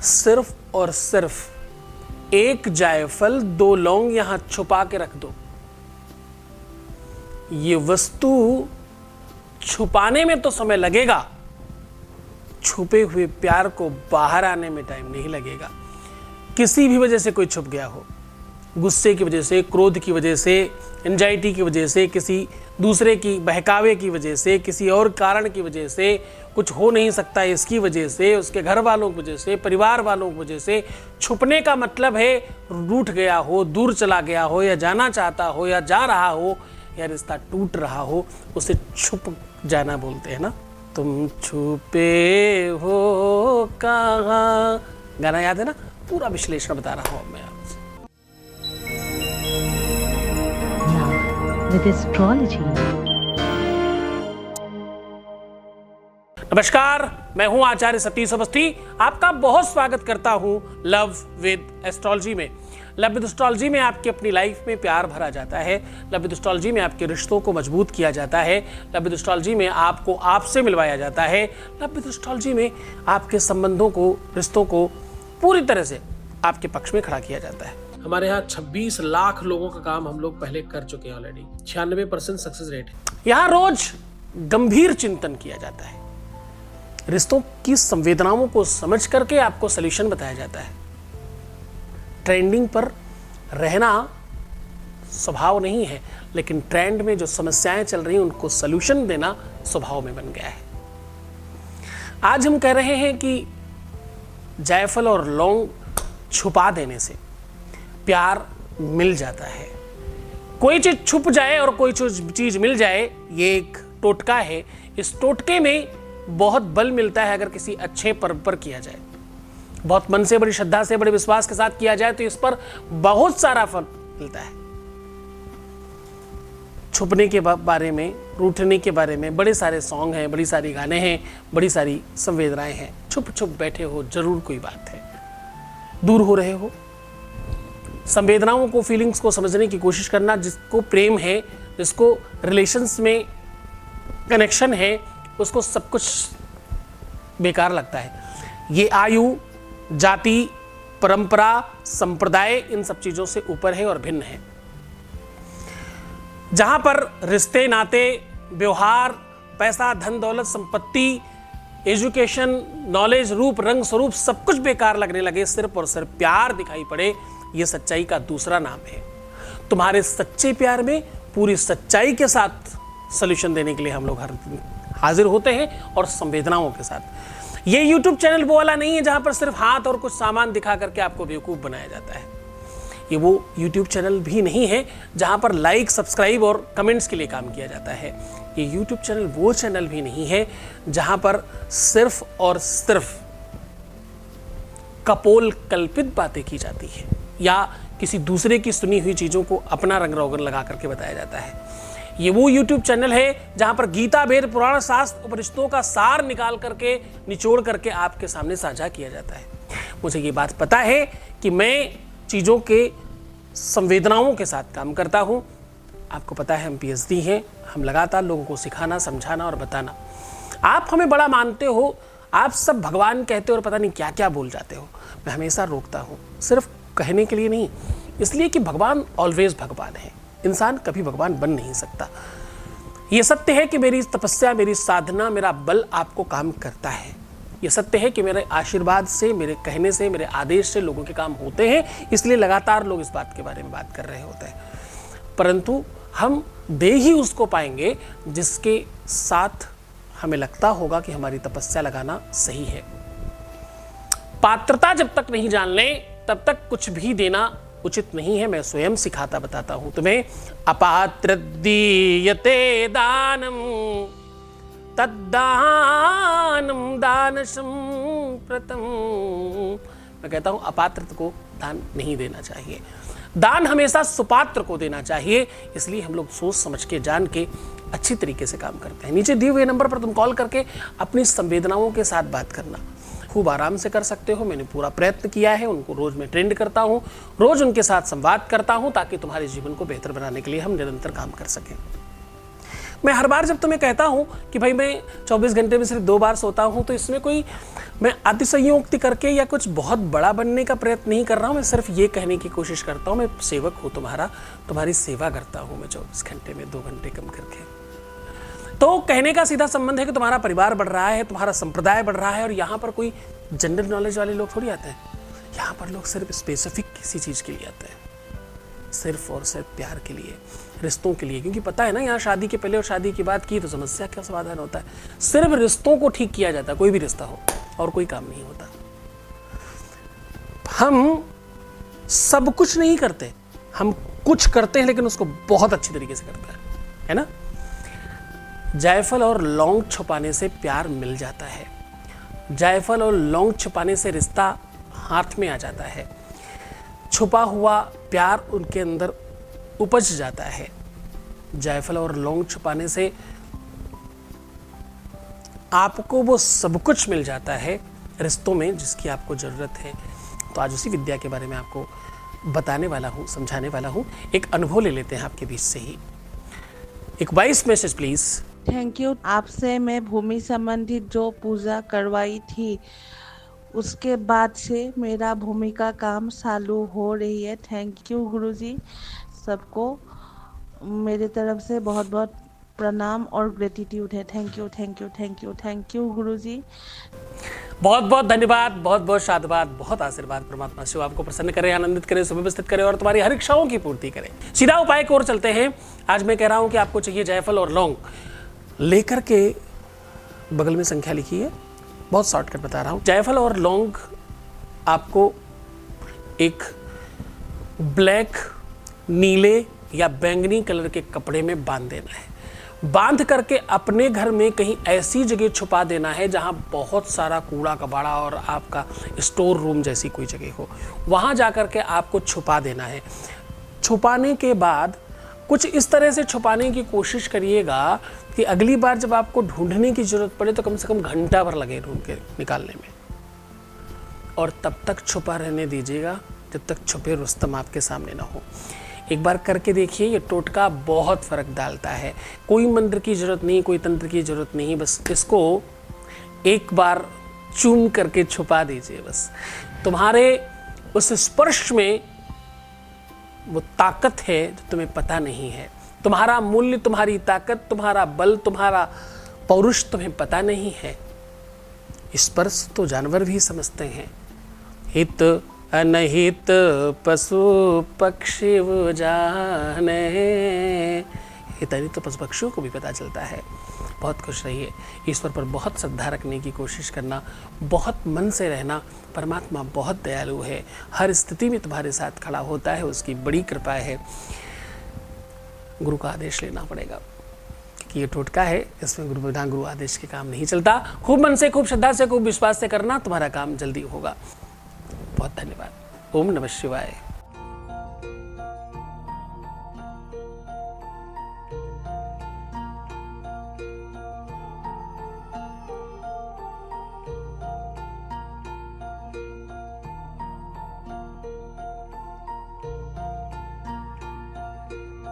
सिर्फ और सिर्फ एक जायफल, 2 लौंग यहां छुपा के रख दो। ये वस्तु छुपाने में तो समय लगेगा, छुपे हुए प्यार को बाहर आने में टाइम नहीं लगेगा। किसी भी वजह से कोई छुप गया हो, गुस्से की वजह से, क्रोध की वजह से, एंजाइटी की वजह से, किसी दूसरे की बहकावे की वजह से, किसी और कारण की वजह से, कुछ हो नहीं सकता इसकी वजह से, उसके घर वालों की वजह से, परिवार वालों की वजह से। छुपने का मतलब है रूठ गया हो, दूर चला गया हो, या जाना चाहता हो, या जा रहा हो, या रिश्ता टूट रहा हो, उसे छुप जाना बोलते हैं ना। तुम छुपे हो कहाँ, गाना याद है ना? पूरा विश्लेषण बता रहा हूं मैं आपसे। With astrology. नमस्कार, मैं हूं आचार्य सतीश अवस्थी। आपका बहुत स्वागत करता हूं लव विद एस्ट्रोलॉजी में। लव विद एस्ट्रोलॉजी में आपकी अपनी लाइफ में प्यार भरा जाता है। लव विद एस्ट्रोलॉजी में आपके रिश्तों को मजबूत किया जाता है। लव विद एस्ट्रोलॉजी में आपको आपसे मिलवाया जाता है। लव विद एस्ट्रोलॉजी में आपके संबंधों को, रिश्तों को पूरी तरह से आपके पक्ष में खड़ा किया जाता है। हमारे यहाँ 26 लाख लोगों का काम हम लोग पहले कर चुके हैं ऑलरेडी। 96% सक्सेस रेट है। यहाँ रोज गंभीर चिंतन किया जाता है। रिश्तों की संवेदनाओं को समझ करके आपको सॉल्यूशन बताया जाता है। ट्रेंडिंग पर रहना स्वभाव नहीं है, लेकिन ट्रेंड में जो समस्याएं चल रही हैं उनको सॉल्यूशन देना स्वभाव में बन गया है। आज हम कह रहे हैं कि जायफल और लौंग छुपा देने से प्यार मिल जाता है। कोई चीज छुप जाए और कोई चीज मिल जाए, ये एक टोटका है। इस टोटके में बहुत बल मिलता है अगर किसी अच्छे पर्व पर किया जाए, बहुत मन से, बड़ी श्रद्धा से, बड़े विश्वास के साथ किया जाए तो इस पर बहुत सारा फल मिलता है। छुपने के बारे में, रूठने के बारे में बड़े सारे सॉन्ग हैं, बड़ी सारी गाने हैं, बड़ी सारी संवेदनाएं हैं। छुप छुप बैठे हो, जरूर कोई बात है, दूर हो रहे हो। संवेदनाओं को, फीलिंग्स को समझने की कोशिश करना। जिसको प्रेम है, जिसको रिलेशंस में कनेक्शन है, उसको सब कुछ बेकार लगता है। ये आयु, जाति, परंपरा, संप्रदाय, इन सब चीजों से ऊपर है और भिन्न है। जहां पर रिश्ते, नाते, व्यवहार, पैसा, धन दौलत, संपत्ति, एजुकेशन, नॉलेज, रूप, रंग, स्वरूप सब कुछ बेकार लगने लगे, सिर्फ और सिर्फ प्यार दिखाई पड़े, यह सच्चाई का दूसरा नाम है। तुम्हारे सच्चे प्यार में पूरी सच्चाई के साथ सॉल्यूशन देने के लिए हम लोग हर दिन हाजिर होते हैं, और संवेदनाओं के साथ। ये YouTube चैनल वो वाला नहीं है जहां पर सिर्फ हाथ और कुछ सामान दिखा करके आपको बेवकूफ बनाया जाता है। ये वो YouTube चैनल भी नहीं है जहां पर लाइक, सब्सक्राइब और कमेंट्स के लिए काम किया जाता है। ये YouTube चैनल वो चैनल भी नहीं है जहां पर सिर्फ और सिर्फ कपोल कल्पित बातें की जाती है, या किसी दूसरे की सुनी हुई चीजों को अपना रंग रोगन लगा करके बताया जाता है। ये वो YouTube चैनल है जहां पर गीता, वेद, पुराण, शास्त्र, उपनिषदों का सार निकाल करके, निचोड़ करके आपके सामने साझा किया जाता है। मुझे ये बात पता है कि मैं चीजों के संवेदनाओं के साथ काम करता हूं। आपको पता है हम PhD हैं, हम लगातार लोगों को सिखाना, समझाना और बताना। आप हमें बड़ा मानते हो, आप सब भगवान कहते हो और पता नहीं क्या क्या बोल जाते हो। मैं हमेशा रोकता हूं, सिर्फ कहने के लिए नहीं, इसलिए कि भगवान ऑलवेज भगवान है। इंसान कभी भगवान बन नहीं सकता। यह सत्य है कि मेरी तपस्या, मेरी साधना, मेरा बल आपको काम करता है। यह सत्य है कि मेरे आशीर्वाद से, मेरे कहने से, मेरे आदेश से लोगों के काम होते हैं, इसलिए लगातार लोग इस बात के बारे में बात कर रहे होते हैं। परंतु हम दे ही उसको पाएंगे जिसके साथ हमें लगता होगा कि हमारी तपस्या लगाना सही है। पात्रता जब तक नहीं जान लें तब तक कुछ भी देना उचित नहीं है। मैं स्वयं सिखाता बताता हूं तुम्हें। अपात्र दीयते दानम तद्दानम दानशं प्रतम। मैं कहता हूं अपात्र को दान नहीं देना चाहिए, दान हमेशा सुपात्र को देना चाहिए। इसलिए हम लोग सोच समझ के, जान के, अच्छी तरीके से काम करते हैं। नीचे दिए हुए नंबर पर तुम कॉल करके अपनी संवेदनाओं के साथ बात करना खूब आराम से कर सकते हो। मैंने पूरा प्रयत्न किया है, उनको रोज मैं ट्रेंड करता हूं, रोज उनके साथ संवाद करता हूं, ताकि तुम्हारे जीवन को बेहतर बनाने के लिए हम निरंतर काम कर सकें। मैं हर बार जब तुम्हें कहता हूं कि भाई मैं 24 घंटे में सिर्फ 2 बार सोता हूं, तो इसमें कोई मैं अतिशयोक्ति करके या कुछ बहुत बड़ा बनने का प्रयत्न नहीं कर रहा हूं। मैं सिर्फ ये कहने की कोशिश करता हूं, मैं सेवक हूं तुम्हारा, तुम्हारी सेवा करता हूं मैं 24 घंटे में 2 घंटे कम करके। तो कहने का सीधा संबंध है कि तुम्हारा परिवार बढ़ रहा है, तुम्हारा संप्रदाय बढ़ रहा है, और यहाँ पर कोई जनरल नॉलेज वाले लोग थोड़ी आते हैं। यहाँ पर लोग सिर्फ स्पेसिफिक किसी चीज़ के लिए आते हैं, सिर्फ और सिर्फ प्यार के लिए, रिश्तों के लिए। क्योंकि पता है ना, यहाँ शादी के पहले और शादी के बाद की तो समस्या क्या समाधान होता है। सिर्फ रिश्तों को ठीक किया जाता है, कोई भी रिश्ता हो, और कोई काम नहीं होता। हम सब कुछ नहीं करते, हम कुछ करते हैं लेकिन उसको बहुत अच्छी तरीके से करते हैं, है ना। जायफल और लौंग छुपाने से प्यार मिल जाता है, जायफल और लौंग छुपाने से रिश्ता हाथ में आ जाता है, छुपा हुआ प्यार उनके अंदर उपज जाता है। जायफल और लौंग छुपाने से आपको वो सब कुछ मिल जाता है रिश्तों में जिसकी आपको जरूरत है। तो आज उसी विद्या के बारे में आपको बताने वाला हूँ, समझाने वाला हूँ। एक अनुभव ले लेते हैं आपके बीच से ही। एक voice message please. Thank you. आपसे मैं भूमि संबंधित जो पूजा करवाई थी उसके बाद से मेरा भूमि का काम चालू हो रही है। थैंक यू गुरुजी। सबको मेरे तरफ से बहुत बहुत प्रणाम और ग्रेटिट्यूड है। Thank you thank you thank you thank you गुरुजी। बहुत बहुत धन्यवाद, बहुत बहुत साधुवाद, बहुत आशीर्वाद। परमात्मा शिव आपको प्रसन्न करे, आनंदित करे, सुव्यवस्थित करे और तुम्हारी हर इच्छाओं की पूर्ति करे। सीधा उपाय की ओर चलते हैं। आज मैं कह रहा हूं कि आपको चाहिए जायफल और लौंग, लेकर के बगल में संख्या लिखी है, बहुत शॉर्टकट बता रहा हूं। जायफल और लौंग आपको एक ब्लैक, नीले या बैंगनी कलर के कपड़े में बांध देना है। बांध करके अपने घर में कहीं ऐसी जगह छुपा देना है जहां बहुत सारा कूड़ा कबाड़ा और आपका स्टोर रूम जैसी कोई जगह हो, वहां जाकर के आपको छुपा देना है। छुपाने के बाद कुछ इस तरह से छुपाने की कोशिश करिएगा कि अगली बार जब आपको ढूंढने की जरूरत पड़े तो कम से कम घंटा भर लगे ढूंढ के निकालने में, और तब तक छुपा रहने दीजिएगा जब तक छुपे रुस्तम आपके सामने ना हो। एक बार करके देखिए, ये टोटका बहुत फर्क डालता है। कोई मंत्र की जरूरत नहीं, कोई तंत्र की जरूरत नहीं, बस इसको एक बार चूम करके छुपा दीजिए। बस तुम्हारे उस स्पर्श में वो ताकत है जो तुम्हें पता नहीं है। तुम्हारा मूल्य, तुम्हारी ताकत, तुम्हारा बल, तुम्हारा पौरुष तुम्हें पता नहीं है। स्पर्श तो जानवर भी समझते हैं। हित अनहित पशु पक्षी वो जाने, हित अनहित तो पशु पक्षियों को भी पता चलता है। बहुत खुश रहिए, ईश्वर पर बहुत श्रद्धा रखने की कोशिश करना, बहुत मन से रहना। परमात्मा बहुत दयालु है, हर स्थिति में तुम्हारे साथ खड़ा होता है, उसकी बड़ी कृपा है। गुरु का आदेश लेना पड़ेगा कि ये टोटका है, इसमें गुरु बिना गुरु आदेश के काम नहीं चलता। खूब मन से, खूब श्रद्धा से, खूब विश्वास से करना, तुम्हारा काम जल्दी होगा। बहुत धन्यवाद। ओम नमः शिवाय।